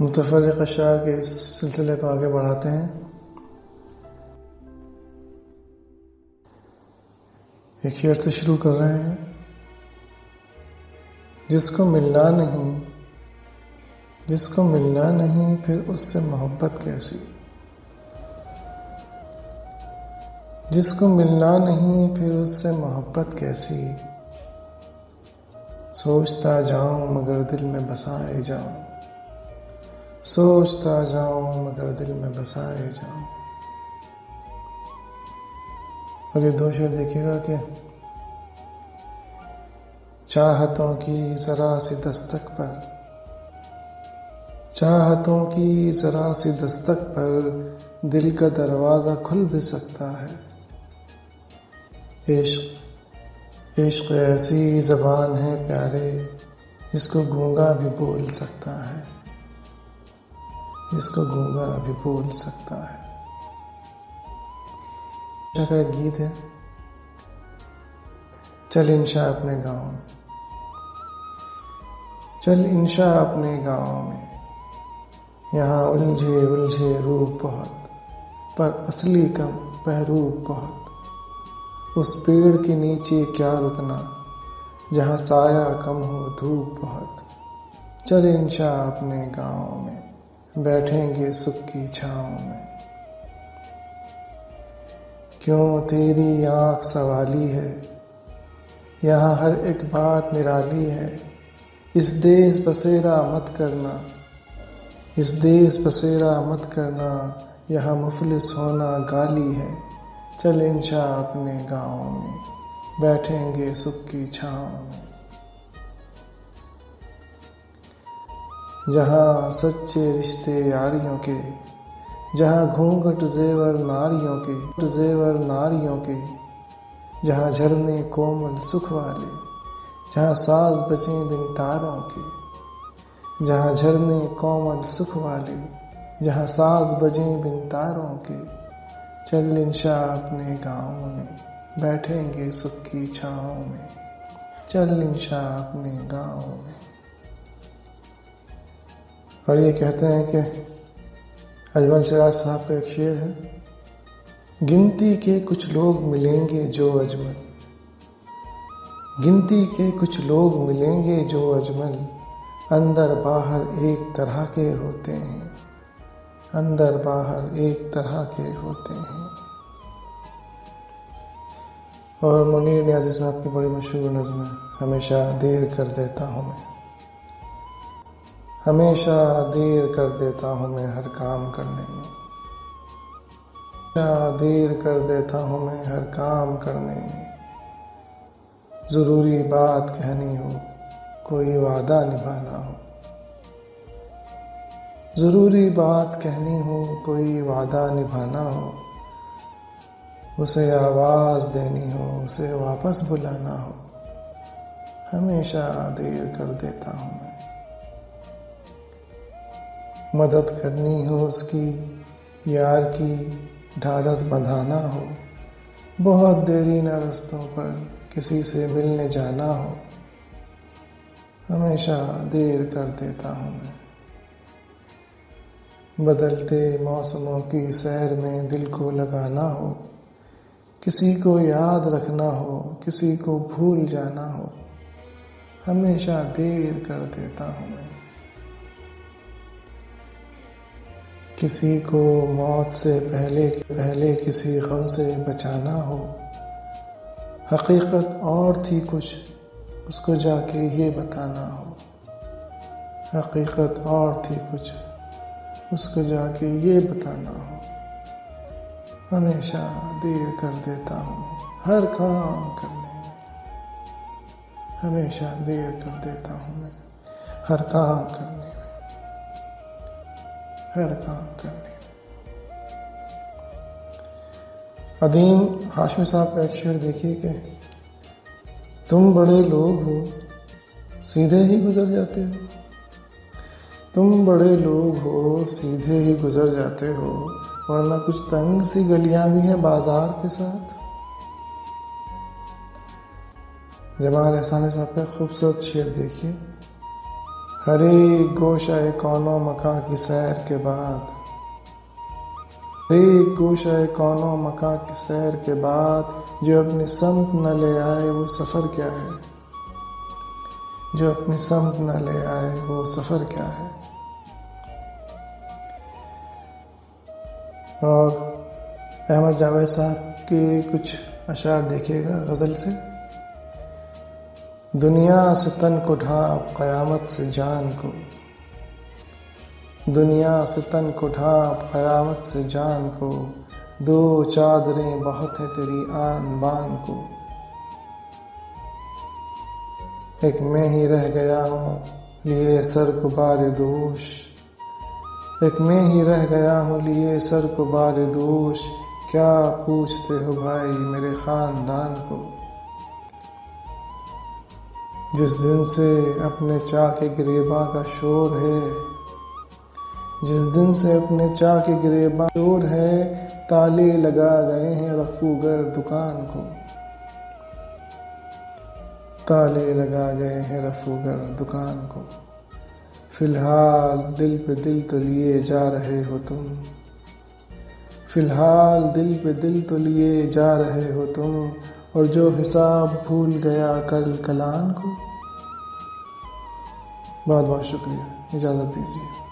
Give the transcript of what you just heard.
मुतफ़र्रिक़ अशआर के इस सिलसिले को आगे बढ़ाते हैं। एक शेर से शुरू कर रहे हैं। जिसको मिलना नहीं फिर उससे मोहब्बत कैसी। जिसको मिलना नहीं फिर उससे मोहब्बत कैसी। सोचता जाऊं मगर दिल में बसाए जाऊं। सोचता जाऊं मगर दिल में बसाए जाऊं। और ये दो शेर देखिएगा कि चाहतों की जरा सी दस्तक पर दिल का दरवाजा खुल भी सकता है। इश्क ऐसी ज़बान है प्यारे जिसको गूंगा भी बोल सकता है। का एक गीत है, चल इंशा अपने गाँव में, यहाँ उलझे रूप बहुत, पर असली कम बहरूप बहुत। उस पेड़ के नीचे क्या रुकना जहाँ साया कम हो धूप बहुत। चल इंशा अपने गाँव में, बैठेंगे सुख की छाँव में। क्यों तेरी आँख सवाली है, यहाँ हर एक बात निराली है। इस देश बसेरा मत करना, यहाँ मुफलिस होना गाली है। चल इंशा अपने गाँव में, बैठेंगे सुख की छाँव में। जहाँ सच्चे रिश्ते यारियों के, जहाँ घूंघट जेवर नारियों के, जहाँ झरने कोमल सुख वाले, जहाँ साज बजें बिन तारों के। जहाँ झरने कोमल सुख वाले, जहाँ साज बजें बिन तारों के। चल इंशा अपने गाँव में, बैठेंगे सुख की छाँव में। चल इंशा अपने गाँव में। और ये कहते हैं कि अजमल सिराज साहब का एक शेर है, गिनती के कुछ लोग मिलेंगे जो अजमल, अंदर बाहर एक तरह के होते हैं। और मुनीर नियाज़ी साहब की बड़ी मशहूर नज़्म है, हमेशा देर कर देता हूँ मैं हर काम करने में। ज़रूरी बात कहनी हो, कोई वादा निभाना हो। उसे आवाज़ देनी हो, उसे वापस बुलाना हो। हमेशा देर कर देता हूँ मैं। मदद करनी हो उसकी, यार की ढाढ़स बंधाना हो। बहुत देरी न रस्तों पर किसी से मिलने जाना हो। हमेशा देर कर देता हूँ मैं। बदलते मौसमों की सैर में दिल को लगाना हो। किसी को याद रखना हो, किसी को भूल जाना हो। हमेशा देर कर देता हूँ मैं। किसी को मौत से पहले किसी गम से बचाना हो। हकीकत और थी कुछ, उसको जाके ये बताना हो। हमेशा देर कर देता हूँ मैं हर काम करने में। अदीम हाशमी साहब का एक शेर देखिए कि तुम बड़े लोग हो सीधे ही गुजर जाते हो, वरना कुछ तंग सी गलियां भी हैं बाजार के साथ। जमाल एहसानी साहब का खूबसूरत शेर देखिए, हरे गोशाए कौनो मकां की सैर के बाद, हरे गोशाए कौनो मकां की सैर के बाद जो अपनी समत न ले आए वो सफर क्या है, जो अपनी समत न ले आए वो सफर क्या है। और अहमद जावेद साहब के कुछ अशार देखिएगा गजल से। दुनिया से तन को ढाप क़यामत से जान को, दुनिया से तन को ढाप क़यामत से जान को, दो चादरें बहुत है तेरी आन बान को। एक मैं ही रह गया हूँ लिए सर को बारे दोष, एक मैं ही रह गया हूँ लिए सर को बारे दोष, क्या पूछते हो भाई मेरे खानदान को। जिस दिन से अपने चाह के गिरेबां का शोर है, जिस दिन से अपने चाह के गिरेबां शोर है, ताले लगा गए हैं रफूगर दुकान को, ताले लगा गए हैं रफूगर दुकान को। फिलहाल दिल पे दिल तो लिए जा रहे हो तुम, फिलहाल दिल पे दिल तो लिए जा रहे हो तुम, और जो हिसाब भूल गया कल कलान को। बहुत बहुत शुक्रिया, इजाज़त दीजिए।